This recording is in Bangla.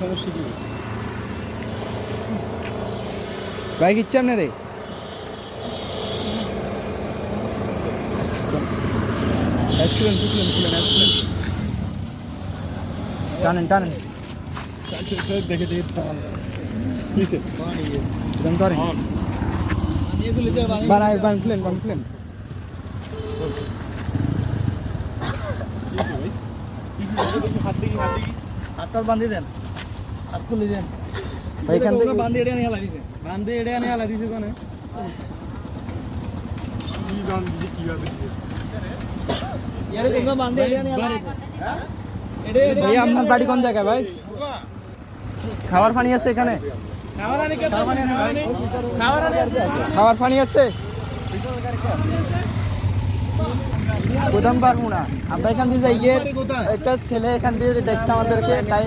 সমস্যা কি? বাইক ইচ্ছে আপনারে টানেন টানেন দেখে বানাই বানলেন বানলেন হাতটা বান্ধি দেন, হাত খুলে দেন। এখান থেকে বান্ধি এটা নিয়ে দিছে, বান্ধি এটা নিয়ে হালা দিছে কোনে? কি বান্ধি কিভাবে দিছে? ইয়ারে তোমরা বান্ধি এটা নিয়ে হালা দিছে। ভাই আপনার বাড়ি কোন জায়গায় ভাই? খাবার পানি আছে এখানে? খাবার পানি আছে? গোদাম পারবো না আমরা এখান দিয়ে যাই গিয়ে একটা ছেলে এখান দিয়ে দেখছে আমাদেরকে তাই